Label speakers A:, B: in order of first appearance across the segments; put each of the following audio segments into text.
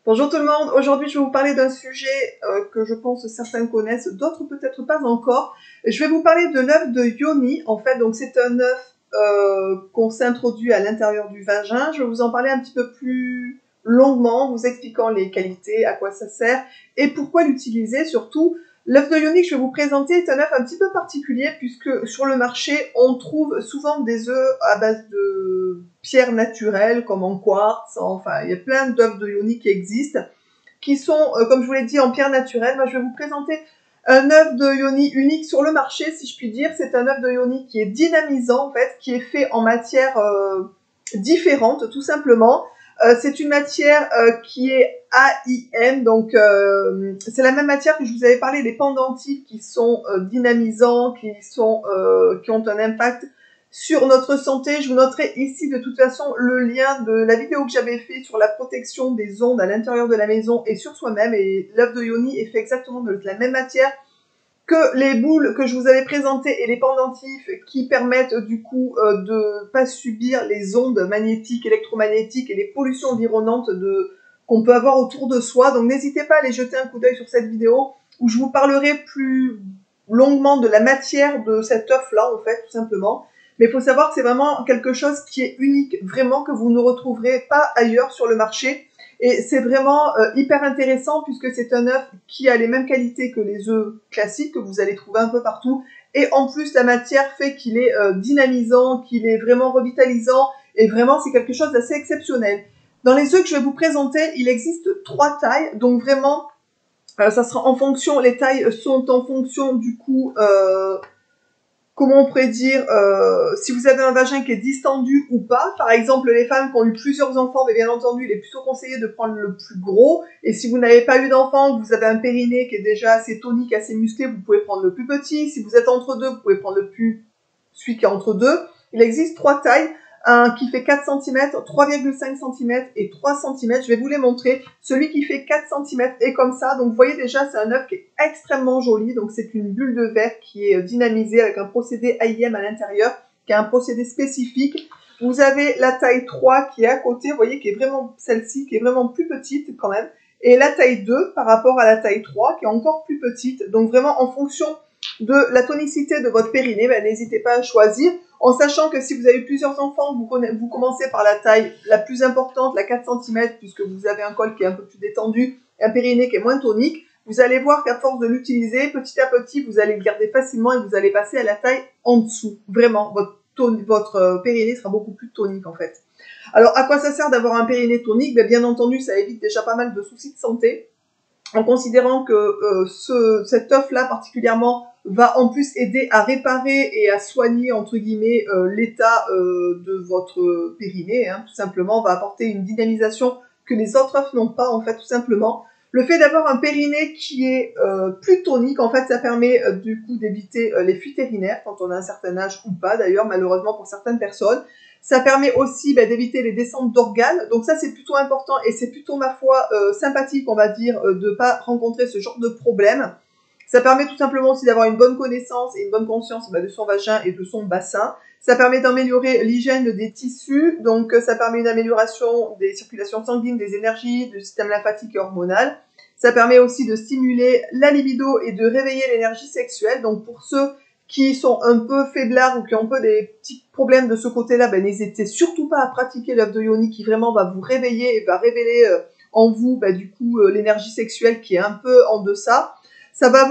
A: Bonjour tout le monde, aujourd'hui je vais vous parler d'un sujet que je pense certains connaissent, d'autres peut-être pas encore. Je vais vous parler de l'œuf de Yoni, en fait, donc c'est un œuf qu'on s'introduit à l'intérieur du vagin. Je vais vous en parler un petit peu plus longuement, vous expliquant les qualités, à quoi ça sert et pourquoi l'utiliser surtout. L'œuf de Yoni que je vais vous présenter est un œuf un petit peu particulier puisque sur le marché on trouve souvent des œufs à base de pierres naturelles comme en quartz, enfin il y a plein d'œufs de Yoni qui existent, qui sont comme je vous l'ai dit en pierre naturelle. Moi je vais vous présenter un œuf de Yoni unique sur le marché si je puis dire. C'est un œuf de Yoni qui est dynamisant en fait, qui est fait en matière différente tout simplement. C'est une matière qui est AIM, donc c'est la même matière que je vous avais parlé, les pendentifs qui sont dynamisants, qui ont un impact sur notre santé. Je vous noterai ici de toute façon le lien de la vidéo que j'avais fait sur la protection des ondes à l'intérieur de la maison et sur soi-même. Et l'œuf de Yoni est fait exactement de la même matière que les boules que je vous avais présentées et les pendentifs qui permettent du coup de pas subir les ondes magnétiques, électromagnétiques et les pollutions environnantes qu'on peut avoir autour de soi. Donc n'hésitez pas à aller jeter un coup d'œil sur cette vidéo où je vous parlerai plus longuement de la matière de cet œuf là en fait tout simplement. Mais il faut savoir que c'est vraiment quelque chose qui est unique, vraiment que vous ne retrouverez pas ailleurs sur le marché. Et c'est vraiment hyper intéressant puisque c'est un œuf qui a les mêmes qualités que les œufs classiques que vous allez trouver un peu partout. Et en plus, la matière fait qu'il est dynamisant, qu'il est vraiment revitalisant. Et vraiment, c'est quelque chose d'assez exceptionnel. Dans les œufs que je vais vous présenter, il existe 3 tailles. Donc vraiment, ça sera en fonction, les tailles sont en fonction du coup... comment on pourrait dire, si vous avez un vagin qui est distendu ou pas. Par exemple, les femmes qui ont eu plusieurs enfants, mais bien entendu, il est plutôt conseillé de prendre le plus gros. Et si vous n'avez pas eu d'enfant, que vous avez un périnée qui est déjà assez tonique, assez musclé, vous pouvez prendre le plus petit. Si vous êtes entre deux, vous pouvez prendre celui qui est entre deux. Il existe 3 tailles. Un qui fait 4 cm, 3,5 cm et 3 cm. Je vais vous les montrer. Celui qui fait 4 cm est comme ça. Donc vous voyez déjà, c'est un œuf qui est extrêmement joli. Donc c'est une bulle de verre qui est dynamisée avec un procédé AIM à l'intérieur, qui a un procédé spécifique. Vous avez la taille 3 qui est à côté, vous voyez, qui est vraiment celle-ci, qui est vraiment plus petite quand même. Et la taille 2 par rapport à la taille 3 qui est encore plus petite. Donc vraiment en fonction de la tonicité de votre périnée, n'hésitez pas à choisir. En sachant que si vous avez plusieurs enfants, vous commencez par la taille la plus importante, la 4 cm, puisque vous avez un col qui est un peu plus détendu, et un périnée qui est moins tonique. Vous allez voir qu'à force de l'utiliser, petit à petit, vous allez le garder facilement et vous allez passer à la taille en dessous. Vraiment, votre périnée sera beaucoup plus tonique en fait. Alors, à quoi ça sert d'avoir un périnée tonique? Bien entendu, ça évite déjà pas mal de soucis de santé, en considérant que cet œuf-là particulièrement va en plus aider à réparer et à soigner, entre guillemets, l'état de votre périnée, hein, tout simplement, va apporter une dynamisation que les autres œufs n'ont pas, en fait, tout simplement. Le fait d'avoir un périnée qui est plus tonique, en fait, ça permet du coup d'éviter les fuites urinaires quand on a un certain âge ou pas, d'ailleurs, malheureusement pour certaines personnes. Ça permet aussi d'éviter les descentes d'organes. Donc ça, c'est plutôt important et c'est plutôt, ma foi, sympathique, on va dire, de ne pas rencontrer ce genre de problème. Ça permet tout simplement aussi d'avoir une bonne connaissance et une bonne conscience de son vagin et de son bassin. Ça permet d'améliorer l'hygiène des tissus. Donc ça permet une amélioration des circulations sanguines, des énergies, du système lymphatique et hormonal. Ça permet aussi de stimuler la libido et de réveiller l'énergie sexuelle. Donc pour ceux qui sont un peu faiblards ou qui ont un peu des petits problèmes de ce côté-là, n'hésitez surtout pas à pratiquer l'œuf de Yoni qui vraiment va vous réveiller et va révéler en vous du coup l'énergie sexuelle qui est un peu en deçà. Ça va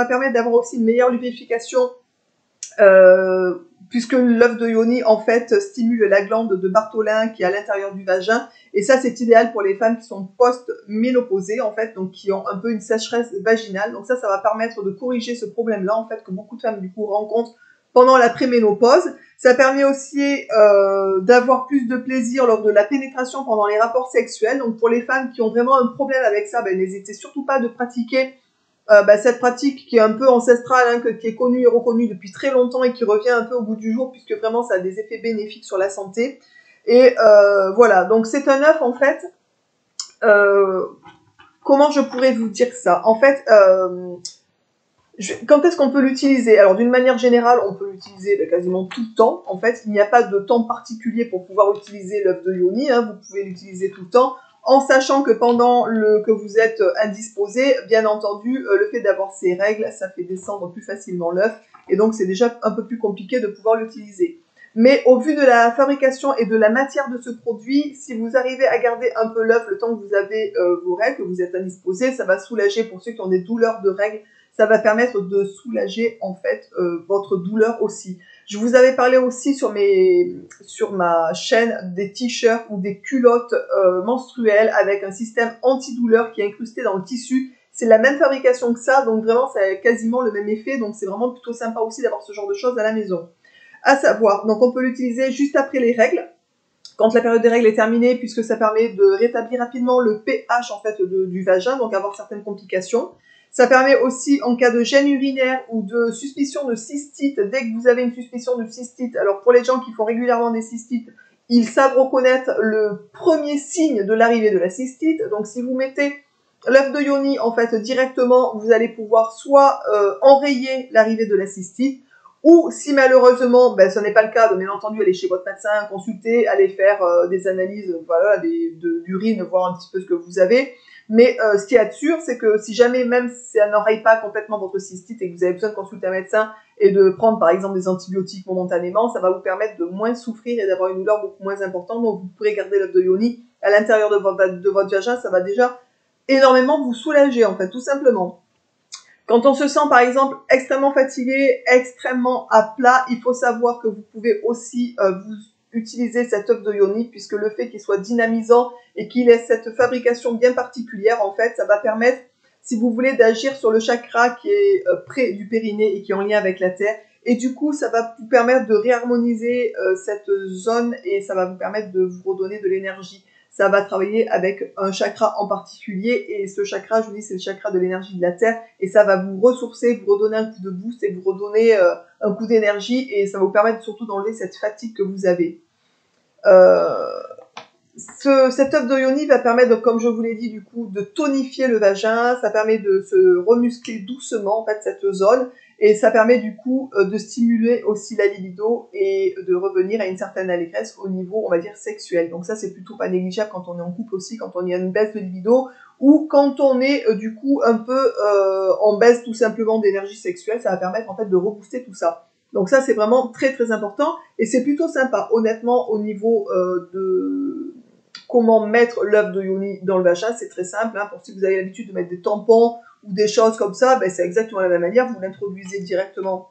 A: permettre d'avoir aussi une meilleure lubrification puisque l'œuf de Yoni en fait stimule la glande de Bartholin qui est à l'intérieur du vagin, et ça c'est idéal pour les femmes qui sont post-ménopausées en fait, donc qui ont un peu une sécheresse vaginale. Donc ça va permettre de corriger ce problème là en fait que beaucoup de femmes du coup rencontrent pendant la préménopause. Ça permet aussi d'avoir plus de plaisir lors de la pénétration pendant les rapports sexuels. Donc pour les femmes qui ont vraiment un problème avec ça, n'hésitez surtout pas de pratiquer cette pratique qui est un peu ancestrale, hein, qui est connue et reconnue depuis très longtemps et qui revient un peu au bout du jour puisque vraiment ça a des effets bénéfiques sur la santé. Et voilà, donc c'est un œuf en fait, comment je pourrais vous dire ça? En fait, quand est-ce qu'on peut l'utiliser? Alors d'une manière générale, on peut l'utiliser quasiment tout le temps. En fait, il n'y a pas de temps particulier pour pouvoir utiliser l'œuf de Yoni, hein, vous pouvez l'utiliser tout le temps. en sachant que pendant que vous êtes indisposé, bien entendu, le fait d'avoir ces règles, ça fait descendre plus facilement l'œuf, et donc c'est déjà un peu plus compliqué de pouvoir l'utiliser. Mais au vu de la fabrication et de la matière de ce produit, si vous arrivez à garder un peu l'œuf le temps que vous avez vos règles, que vous êtes indisposé, ça va soulager pour ceux qui ont des douleurs de règles, ça va permettre de soulager en fait votre douleur aussi. Je vous avais parlé aussi sur ma chaîne des t-shirts ou des culottes menstruelles avec un système antidouleur qui est incrusté dans le tissu. C'est la même fabrication que ça, donc vraiment ça a quasiment le même effet, donc c'est vraiment plutôt sympa aussi d'avoir ce genre de choses à la maison. À savoir, donc on peut l'utiliser juste après les règles, quand la période des règles est terminée, puisque ça permet de rétablir rapidement le pH en fait du vagin, donc avoir certaines complications. Ça permet aussi en cas de gêne urinaire ou de suspicion de cystite, dès que vous avez une suspicion de cystite, alors pour les gens qui font régulièrement des cystites, ils savent reconnaître le premier signe de l'arrivée de la cystite. Donc si vous mettez l'œuf de yoni en fait directement, vous allez pouvoir soit enrayer l'arrivée de la cystite, ou si malheureusement, ce n'est pas le cas, bien entendu, allez chez votre médecin, consulter, allez faire des analyses, voilà, d'urine, voir un petit peu ce que vous avez. Mais ce qu'il y a de sûr, c'est que si jamais même ça n'enraye pas complètement votre cystite et que vous avez besoin de consulter un médecin et de prendre par exemple des antibiotiques momentanément, ça va vous permettre de moins souffrir et d'avoir une douleur beaucoup moins importante. Donc vous pourrez garder l'œuf de yoni à l'intérieur de votre vagin, ça va déjà énormément vous soulager en fait, tout simplement. Quand on se sent par exemple extrêmement fatigué, extrêmement à plat, il faut savoir que vous pouvez aussi vous utiliser cet œuf de yoni, puisque le fait qu'il soit dynamisant et qu'il ait cette fabrication bien particulière, en fait, ça va permettre, si vous voulez, d'agir sur le chakra qui est près du périnée et qui est en lien avec la terre. Et du coup, ça va vous permettre de réharmoniser cette zone et ça va vous permettre de vous redonner de l'énergie. Ça va travailler avec un chakra en particulier et ce chakra, je vous dis, c'est le chakra de l'énergie de la terre et ça va vous ressourcer, vous redonner un coup de boost et vous redonner un coup d'énergie et ça va vous permettre surtout d'enlever cette fatigue que vous avez. Cet œuf de yoni va permettre, donc, comme je vous l'ai dit, du coup, de tonifier le vagin, ça permet de se remuscler doucement, en fait, cette zone, et ça permet, du coup, de stimuler aussi la libido et de revenir à une certaine allégresse au niveau, on va dire, sexuel. Donc ça, c'est plutôt pas négligeable quand on est en couple aussi, quand on y a une baisse de libido, ou quand on est, du coup, un peu en baisse tout simplement d'énergie sexuelle, ça va permettre, en fait, de rebooster tout ça. Donc ça, c'est vraiment très, très important, et c'est plutôt sympa, honnêtement, au niveau de comment mettre l'œuf de yoni dans le vagin, c'est très simple. Pour si vous avez l'habitude de mettre des tampons ou des choses comme ça, c'est exactement la même manière. Vous l'introduisez directement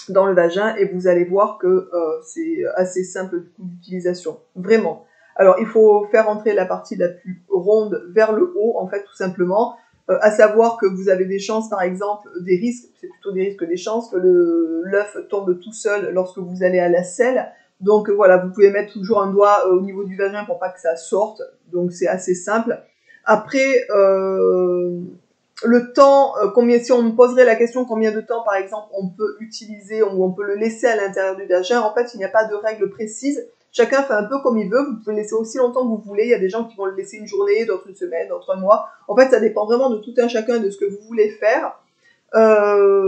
A: dans le vagin et vous allez voir que c'est assez simple d'utilisation. Vraiment. Alors, il faut faire entrer la partie la plus ronde vers le haut, en fait, tout simplement. À savoir que vous avez des chances, par exemple, des risques, c'est plutôt des risques que des chances, que l'œuf tombe tout seul lorsque vous allez à la selle. Donc voilà, vous pouvez mettre toujours un doigt au niveau du vagin pour pas que ça sorte. Donc c'est assez simple. Après, le temps, si on me poserait la question combien de temps, par exemple, on peut utiliser ou on peut le laisser à l'intérieur du vagin, en fait, il n'y a pas de règle précise. Chacun fait un peu comme il veut. Vous pouvez le laisser aussi longtemps que vous voulez. Il y a des gens qui vont le laisser une journée, d'autres une semaine, d'autres un mois. En fait, ça dépend vraiment de tout un chacun de ce que vous voulez faire.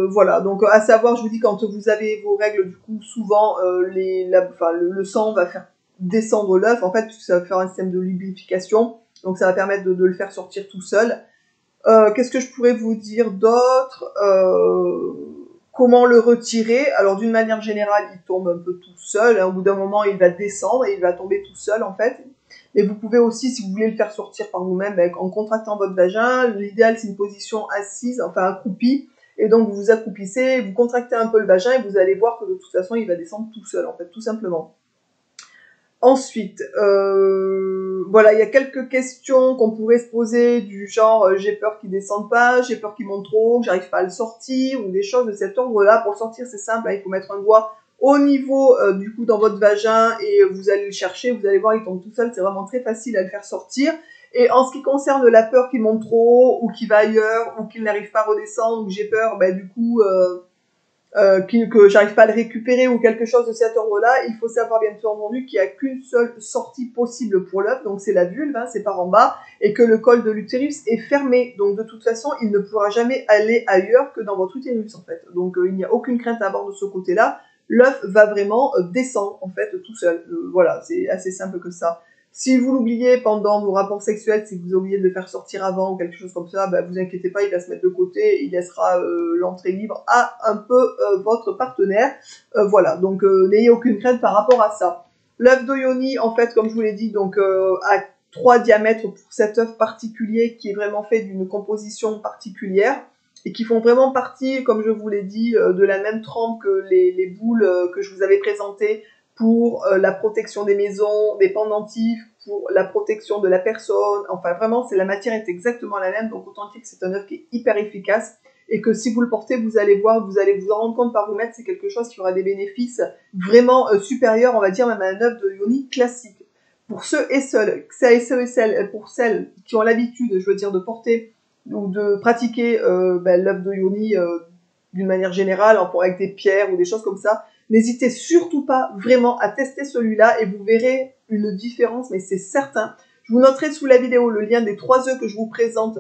A: Voilà, donc à savoir, je vous dis, quand vous avez vos règles, du coup, souvent, le sang va faire descendre l'œuf, en fait, ça va faire un système de lubrification, donc ça va permettre de le faire sortir tout seul. Qu'est-ce que je pourrais vous dire d'autre? Comment le retirer? Alors, d'une manière générale, il tombe un peu tout seul, au bout d'un moment, il va descendre et il va tomber tout seul, en fait. Mais vous pouvez aussi, si vous voulez le faire sortir par vous-même, en contractant votre vagin, l'idéal, c'est une position assise, enfin accroupie, et donc vous vous accroupissez, vous contractez un peu le vagin et vous allez voir que de toute façon, il va descendre tout seul, en fait, tout simplement. Ensuite, voilà, il y a quelques questions qu'on pourrait se poser du genre j'ai peur qu'il descende pas, j'ai peur qu'il monte trop, j'arrive pas à le sortir, ou des choses de cet ordre-là. Pour le sortir, c'est simple, il faut mettre un doigt au niveau du coup dans votre vagin et vous allez le chercher, vous allez voir, il tombe tout seul, c'est vraiment très facile à le faire sortir. Et en ce qui concerne la peur qu'il monte trop, ou qu'il va ailleurs, ou qu'il n'arrive pas à redescendre, ou j'ai peur, du coup... que j'arrive pas à le récupérer ou quelque chose de cet ordre-là, il faut savoir bien entendu qu'il n'y a qu'une seule sortie possible pour l'œuf, donc c'est la vulve, c'est par en bas, et que le col de l'utérus est fermé, donc de toute façon, il ne pourra jamais aller ailleurs que dans votre utérus, en fait. Donc il n'y a aucune crainte à avoir de ce côté-là, l'œuf va vraiment descendre, en fait, tout seul. Voilà, c'est assez simple que ça. Si vous l'oubliez pendant vos rapports sexuels, si vous oubliez de le faire sortir avant ou quelque chose comme ça, bah, vous inquiétez pas, il va se mettre de côté, il laissera l'entrée libre à un peu votre partenaire. Voilà, donc n'ayez aucune crainte par rapport à ça. L'œuf de yoni, en fait, comme je vous l'ai dit, donc à 3 diamètres pour cet œuf particulier qui est vraiment fait d'une composition particulière et qui font vraiment partie, comme je vous l'ai dit, de la même trempe que les boules que je vous avais présentées pour la protection des maisons, des pendentifs, pour la protection de la personne. Enfin, vraiment, la matière est exactement la même. Donc, autant dire que c'est un œuf qui est hyper efficace et que si vous le portez, vous allez voir, vous allez vous en rendre compte par vous-même, c'est quelque chose qui aura des bénéfices vraiment supérieurs, on va dire, même à un œuf de yoni classique. Pour ceux et celles qui ont l'habitude, je veux dire, de porter ou de pratiquer l'œuf de yoni d'une manière générale, avec des pierres ou des choses comme ça, n'hésitez surtout pas vraiment à tester celui-là et vous verrez une différence, mais c'est certain. Je vous noterai sous la vidéo le lien des 3 œufs que je vous présente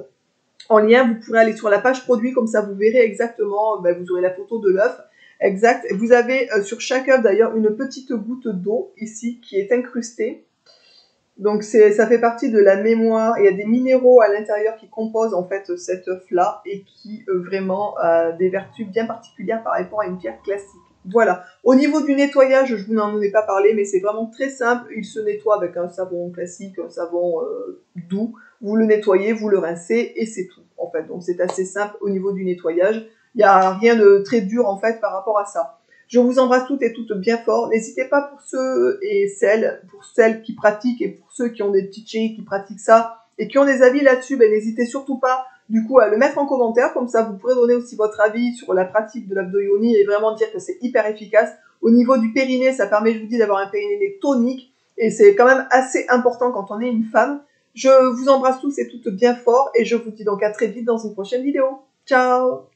A: en lien. Vous pourrez aller sur la page produit, comme ça vous verrez exactement, vous aurez la photo de l'œuf exact. Vous avez sur chaque œuf d'ailleurs une petite goutte d'eau ici qui est incrustée. Donc ça fait partie de la mémoire. Il y a des minéraux à l'intérieur qui composent en fait cet œuf-là et qui vraiment a des vertus bien particulières par rapport à une pierre classique. Voilà. Au niveau du nettoyage, je vous n'en ai pas parlé, mais c'est vraiment très simple. Il se nettoie avec un savon classique, un savon doux. Vous le nettoyez, vous le rincez et c'est tout en fait. Donc c'est assez simple au niveau du nettoyage. Il n'y a rien de très dur en fait par rapport à ça. Je vous embrasse toutes et toutes bien fort. N'hésitez pas pour celles qui pratiquent et pour ceux qui ont des petites chéries qui pratiquent ça et qui ont des avis là-dessus, n'hésitez surtout pas du coup à le mettre en commentaire. Comme ça, vous pourrez donner aussi votre avis sur la pratique de l'œuf de yoni et vraiment dire que c'est hyper efficace. Au niveau du périnée, ça permet, je vous dis, d'avoir un périnée tonique et c'est quand même assez important quand on est une femme. Je vous embrasse tous et toutes bien fort et je vous dis donc à très vite dans une prochaine vidéo. Ciao!